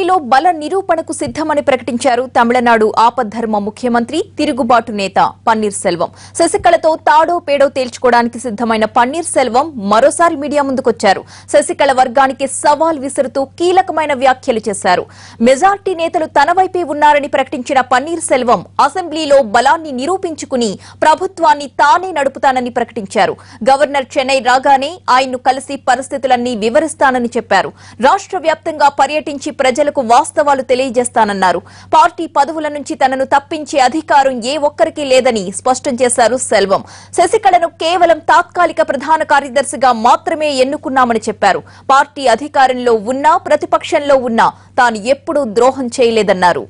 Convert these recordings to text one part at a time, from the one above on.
అసెంబ్లీలో బల నిరూపణకు సిద్ధమని ప్రకటించారు తమిళనాడు ఆపద్ధర్మ ముఖ్యమంత్రి తిరుగుబాటు నేత పన్నీర్ సెల్వం. శశికళతో తాడో పేడో తేల్చుకోవడానికి సిద్ధమైన పన్నీర్ సెల్వం మరోసారి మీడియా ముందుకొచ్చారు. శశికళ వర్గానికి సవాల్ విసురుతూ కీలకమైన వ్యాఖ్యలు చేశారు. మెజార్టీ నేతలు తన వైపే ఉన్నారని ప్రకటించిన పన్నీర్ సెల్వం అసెంబ్లీలో బలాన్ని నిరూపించుకుని ప్రభుత్వాన్ని తానే నడుపుతానని ప్రకటించారు. గవర్నర్ చెన్నై రాగానే ఆయన్ను కలిసి పరిస్థితులన్నీ వివరిస్తానని చెప్పారు. రాష్ట్ర వ్యాప్తంగా పర్యటించి ప్రజలకు వాస్తవాలు తెలియజేస్తానన్నారు. పార్టీ పదవుల నుంచి తనను తప్పించే అధికారం ఏ ఒక్కరికి లేదని స్పష్టం చేశారు సెల్వం. శశికళను కేవలం తాత్కాలిక ప్రధాన కార్యదర్శిగా మాత్రమే ఎన్నుకున్నామని చెప్పారు. పార్టీ అధికారంలో ఉన్నా ప్రతిపక్షంలో ఉన్నా తాను ఎప్పుడూ ద్రోహం చేయలేదన్నారు.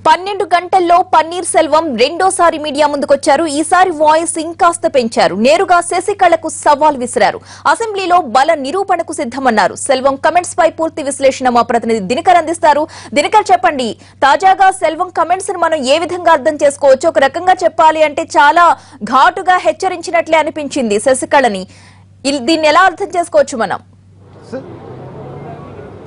12 గంటల్లో పన్నీర్ సెల్వం రెండోసారి మీడియా ముందుకొచ్చారు. ఈసారి వాయిస్ ఇంకాస్త పెంచారు. నేరుగా శశికళకు సవాల్ విసిరారు. అసెంబ్లీలో బల నిరూపణకు సిద్ధమన్నారు. సెల్వం కమెంట్స్ పై పూర్తి విశ్లేషణ మా ప్రతినిధి దినకర్ అందిస్తారు. దినకర్, చెప్పండి, తాజాగా సెల్వం కమెంట్స్ ని మనం ఏ విధంగా అర్థం చేసుకోవచ్చు? ఒక రకంగా చెప్పాలి అంటే చాలా ఘాటుగా హెచ్చరించినట్లే అనిపించింది శశికళని. దీన్ని ఎలా అర్థం చేసుకోవచ్చు మనం?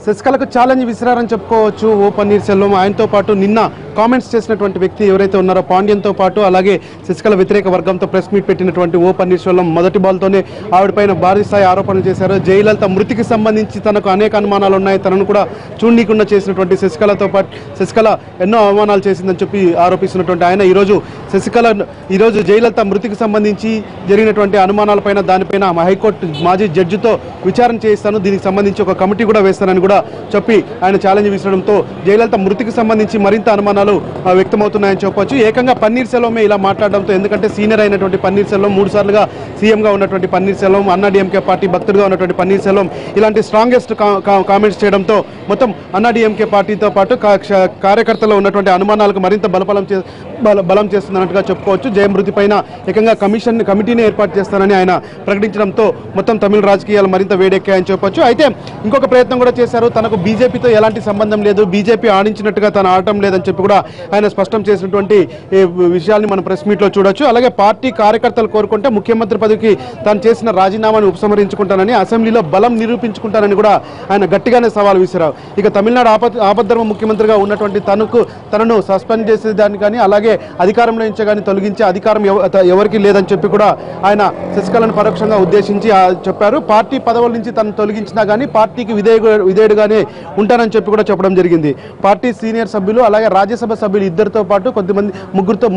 శశికళకు ఛాలెంజ్ విసిరారని చెప్పుకోవచ్చు ఓ పన్నీర్ సెల్వం. ఆయనతో పాటు నిన్న కామెంట్స్ చేసినటువంటి వ్యక్తి ఎవరైతే ఉన్నారో పాండ్యంతో పాటు అలాగే శశికళ వ్యతిరేక వర్గంతో ప్రెస్ మీట్ పెట్టినటువంటి ఓ పన్నీర్ సెల్వం మొదటి బాల్తోనే ఆవిడపైన భారీ స్థాయి ఆరోపణలు చేశారు. జయలలిత మృతికి సంబంధించి తనకు అనేక అనుమానాలు ఉన్నాయి, తనను కూడా చూడనీయకుండా చేసినటువంటి శశికళతో పాటు శశికళ ఎన్నో అవమానాలు చేసిందని చెప్పి ఆరోపిస్తున్నటువంటి ఆయన ఈరోజు జయలలిత మృతికి సంబంధించి జరిగినటువంటి అనుమానాలపైన దానిపైన హైకోర్టు మాజీ జడ్జితో విచారణ చేయిస్తాను, దీనికి సంబంధించి ఒక కమిటీ కూడా వేస్తానని కూడా చెప్పి ఆయన ఛాలెంజ్ విసరడంతో జయలలిత మృతికి సంబంధించి మరింత అనుమానాలు వ్యక్తమవుతున్నాయని చెప్పవచ్చు. ఏకంగా పన్నీర్ సెల్వమే ఇలా మాట్లాడడంతో, ఎందుకంటే సీనియర్ అయినటువంటి పన్నీర్ సెల్వం, 3 సార్లుగా సీఎంగా ఉన్నటువంటి పన్నీర్ సెల్వం, అన్నా డిఎంకే పార్టీ భక్తుడిగా ఉన్నటువంటి పన్నీర్ సెల్వం ఇలాంటి స్ట్రాంగెస్ట్ కామెంట్స్ చేయడంతో మొత్తం అన్నా డిఎంకే పార్టీతో పాటు కార్యకర్తలు ఉన్నటువంటి అనుమానాలకు మరింత బలం చేస్తున్నట్టుగా చెప్పుకోవచ్చు. జయ మృతి పైన ఏకంగా కమిటీని ఏర్పాటు చేస్తానని ఆయన ప్రకటించడంతో మొత్తం తమిళ రాజకీయాలు మరింత వేడెక్కాయని చెప్పొచ్చు. అయితే ఇంకొక ప్రయత్నం కూడా చేశారు. తనకు బీజేపీతో ఎలాంటి సంబంధం లేదు, బీజేపీ ఆడించినట్టుగా తను ఆడటం లేదని చెప్పి కూడా ఆయన స్పష్టం చేసినటువంటి విషయాల్ని మనం ప్రెస్ మీట్ లో చూడొచ్చు. అలాగే పార్టీ కార్యకర్తలు కోరుకుంటే ముఖ్యమంత్రి పదవికి తాను చేసిన రాజీనామాను ఉపసంహరించుకుంటానని, అసెంబ్లీలో బలం నిరూపించుకుంటానని కూడా ఆయన గట్టిగానే సవాల్ విసిరారు. ఇక తమిళనాడు ఆపద్ధర్మ ముఖ్యమంత్రిగా ఉన్నటువంటి తనను సస్పెండ్ చేసేదాన్ని కానీ అలాగే అధికారంలో నుంచి కానీ తొలగించే అధికారం ఎవరికి లేదని చెప్పి కూడా ఆయన శశికళను పరోక్షంగా ఉద్దేశించి చెప్పారు. పార్టీ పదవుల నుంచి తను తొలగించినా కానీ పార్టీకి విధేయుడుగానే ఉంటానని చెప్పి కూడా చెప్పడం జరిగింది. పార్టీ సీనియర్ సభ్యులు అలాగే రాజ్యసభ సభ్యులు ఇద్దరితో పాటు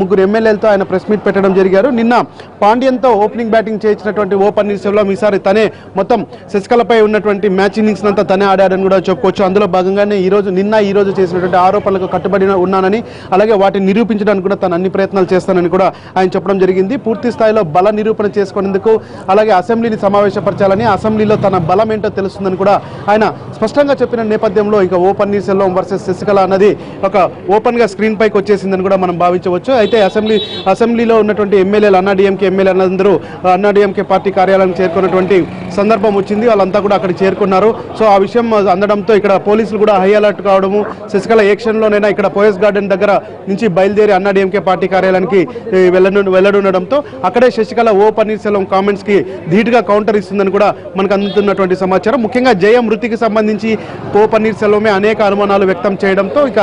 ముగ్గురు ఎమ్మెల్యేలతో ఆయన ప్రెస్ మీట్ పెట్టడం జరిగారు. నిన్న పాండ్యంతో ఓపెనింగ్ బ్యాటింగ్ చేయించినటువంటి ఓ పన్నీర్ సెల్వం ఈసారి తనే మొత్తం శశికళపై ఉన్నటువంటి మ్యాచ్ ఇన్నింగ్స్ అంతా తనే ఆడాడని కూడా చెప్పుకోవచ్చు. అందులో భాగంగానే ఈ రోజు చేసినటువంటి ఆరోపణలకు కట్టుబడి ఉన్నానని అలాగే వాటిని నిరూపించడానికి కూడా తను అన్ని ప్రయత్నాలు చేస్తానని కూడా ఆయన చెప్పడం జరిగింది. పూర్తి స్థాయిలో బల నిరూపణ చేసుకునేందుకు అలాగే అసెంబ్లీని సమావేశపరచాలని, అసెంబ్లీలో తన బలం ఏంటో తెలుస్తుందని కూడా ఆయన స్పష్టంగా చెప్పిన నేపథ్యంలో ఇక ఓ పన్నీర్ సెల్వం వర్సెస్ శశికళ అన్నది ఒక ఓపెన్ గా స్క్రీన్ పైకి వచ్చేసిందని కూడా మనం భావించవచ్చు. అయితే అసెంబ్లీలో ఉన్నటువంటి ఎమ్మెల్యేలు అన్నా డిఎంకే ఎమ్మెల్యేలందరూ అన్నా డిఎంకే పార్టీ కార్యాలయానికి చేరుకున్నటువంటి సందర్భం వచ్చింది. వాళ్ళంతా కూడా అక్కడికి చేరుకున్నారు. సో ఆ విషయం అందడంతో ఇక్కడ పోలీసులు కూడా హై అలర్ట్ కావడము, శశికళ ఏ క్షణంలోనైనా ఇక్కడ పోయస్ గార్డెన్ దగ్గర నుంచి బయలుదేరి అన్నా డిఎంకే పార్టీ కార్యాలయానికి వెళ్లడుండడంతో అక్కడే శశికళ ఓ పన్నీర్ సెల్వం కామెంట్స్ కి ధీటుగా కౌంటర్ ఇస్తుందని కూడా మనకు అందుతున్నటువంటి సమాచారం. ముఖ్యంగా జయ మృతికి సంబంధించి ఓ పన్నీర్ సెల్వమే అనేక అనుమానాలు వ్యక్తం చేయడంతో ఇక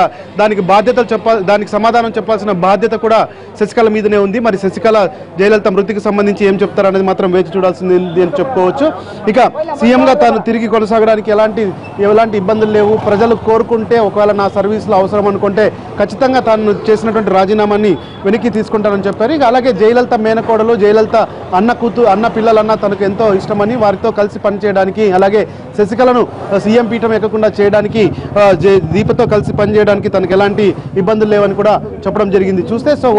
దానికి సమాధానం చెప్పాల్సిన బాధ్యత కూడా శశికళ మీదనే ఉంది. మరి శశికళ జయలలిత మృతికి సంబంధించి ఏం చెప్తారనేది మాత్రం వేచి చూడాల్సింది అని చెప్పుకోవచ్చు. ఇక సీఎంగా తాను తిరిగి కొనసాగడానికి ఎలాంటి ఇబ్బందులు లేవు, ప్రజలు కోరుకుంటే ఒకవేళ నా సర్వీసులు అవసరం అనుకుంటే ఖచ్చితంగా తాను చేసినటువంటి రాజీనామాని వెనక్కి తీసుకుంటానని చెప్పారు. ఇక అలాగే జయలలిత మేనకోడలు, జయలలిత అన్న పిల్లలన్నా తనకు ఎంతో ఇష్టమని, వారితో కలిసి పనిచేయడానికి అలాగే శశికళను సీఎం పీఠం ఎక్కకుండా చేయడానికి దీపతో కలిసి పనిచేయడానికి తనకు ఎలాంటి ఇబ్బందులు లేవని కూడా చెప్పడం జరిగింది.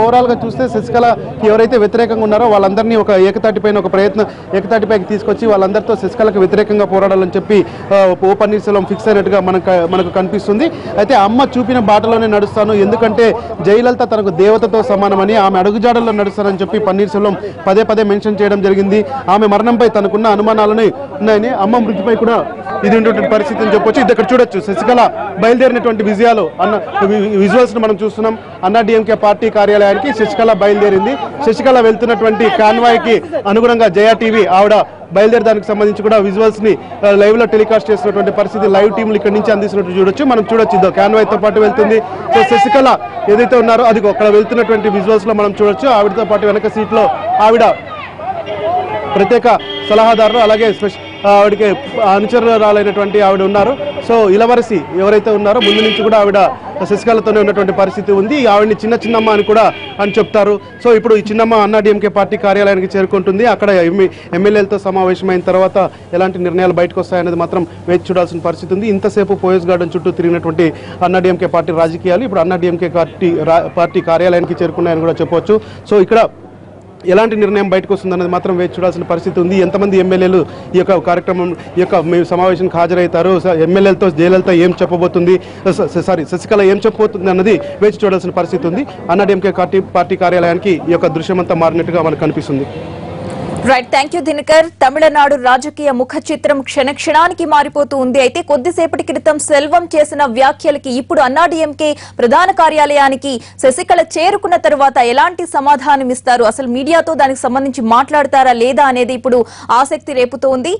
ఓవరాల్ గా చూస్తే శశికళకి ఎవరైతే వ్యతిరేకంగా ఉన్నారో వాళ్ళందరినీ ఒక ఏకతాటిపైకి తీసుకొచ్చి వాళ్ళందరితో శశికళకు వ్యతిరేకంగా పోరాడాలని చెప్పి ఓ పన్నీర్ సెల్వం ఫిక్స్ అయినట్టుగా మనకు కనిపిస్తుంది. అయితే అమ్మ చూపిన బాటలోనే నడుస్తాను, ఎందుకంటే జయలలిత తనకు దేవతతో సమానమని, ఆమె అడుగుజాడల్లో నడుస్తానని చెప్పి పన్నీర్ సెల్వం పదే మెన్షన్ చేయడం జరిగింది. ఆమె మరణంపై తనకున్న అనుమానాలని ఉన్నాయని, అమ్మ మృతిపై కూడా ఇది ఉన్నటువంటి పరిస్థితి అని చెప్పొచ్చు. ఇది ఇక్కడ చూడొచ్చు శశికళ బయలుదేరినటువంటి విజువల్స్ మనం చూస్తున్నాం. అన్నా డిఎంకే పార్టీ కార్యాలయానికి శశికళ బయలుదేరింది. శశికళ వెళ్తున్నటువంటి కాన్వాయ్ కి అనుగుణంగా జయ టీవీ ఆవిడ బయలుదేరడానికి సంబంధించి కూడా విజువల్స్ ని లైవ్ లో టెలికాస్ట్ చేసినటువంటి పరిస్థితి లైవ్ టీంలు ఇక్కడ నుంచి అందిస్తున్నట్టు చూడొచ్చు. మనం చూడొచ్చు ఇదో కాన్వాయ్తో పాటు వెళ్తుంది. సో శశికళ ఏదైతే ఉన్నారో అది అక్కడ వెళ్తున్నటువంటి విజువల్స్ లో మనం చూడొచ్చు. ఆవిడతో పాటు వెనక సీట్ లో ఆవిడ ప్రత్యేక సలహాదారులు అలాగే ఆవిడకి అనుచరురాలైనటువంటి ఆవిడ ఉన్నారు. సో ఇలవరసి ఎవరైతే ఉన్నారో ముందు నుంచి కూడా ఆవిడ శశికళతోనే ఉన్నటువంటి పరిస్థితి ఉంది. ఆవిడని చిన్నమ్మ అని కూడా అని చెప్తారు. సో ఇప్పుడు ఈ చిన్నమ్మ అన్నాడీఎంకే పార్టీ కార్యాలయానికి చేరుకుంటుంది. అక్కడ ఎమ్మెల్యేలతో సమావేశమైన తర్వాత ఎలాంటి నిర్ణయాలు బయటకు వస్తాయనేది మాత్రం వేచి చూడాల్సిన పరిస్థితి ఉంది. ఇంతసేపు పోయస్ గార్డెన్ చుట్టూ తిరిగినటువంటి అన్నాడీఎంకే పార్టీ రాజకీయాలు ఇప్పుడు అన్నాడీఎంకే పార్టీ కార్యాలయానికి చేరుకున్నాయని కూడా చెప్పవచ్చు. సో ఇక్కడ ఎలాంటి నిర్ణయం బయటకు వస్తుందనేది మాత్రం వేచి చూడాల్సిన పరిస్థితి ఉంది. ఎంతమంది ఎమ్మెల్యేలు ఈ యొక్క కార్యక్రమం ఈ యొక్క సమావేశానికి హాజరవుతారు, ఎమ్మెల్యేలతో జయలలిత ఏం చెప్పబోతుంది, శశికళ ఏం చెప్పబోతుంది అన్నది వేచి చూడాల్సిన పరిస్థితి ఉంది. అన్నాడీఎంకే పార్టీ కార్యాలయానికి ఈ యొక్క దృశ్యమంతా మారినట్టుగా మనకు కనిపిస్తుంది. Right, thank you Dinakar. Tamil Nadu రాజకీయ ముఖ చిత్రం క్షణక్షణానికి మారిపోతూ ఉంది. అయితే కొద్దిసేపటి క్రితం సెల్వం చేసిన వ్యాఖ్యలకి ఇప్పుడు అన్నాడీఎంకే ప్రధాన కార్యాలయానికి శశికళ చేరుకున్న తర్వాత ఎలాంటి సమాధానం ఇస్తారు, అసలు మీడియాతో దానికి సంబంధించి మాట్లాడతారా లేదా అనేది ఇప్పుడు ఆసక్తి రేపుతోంది.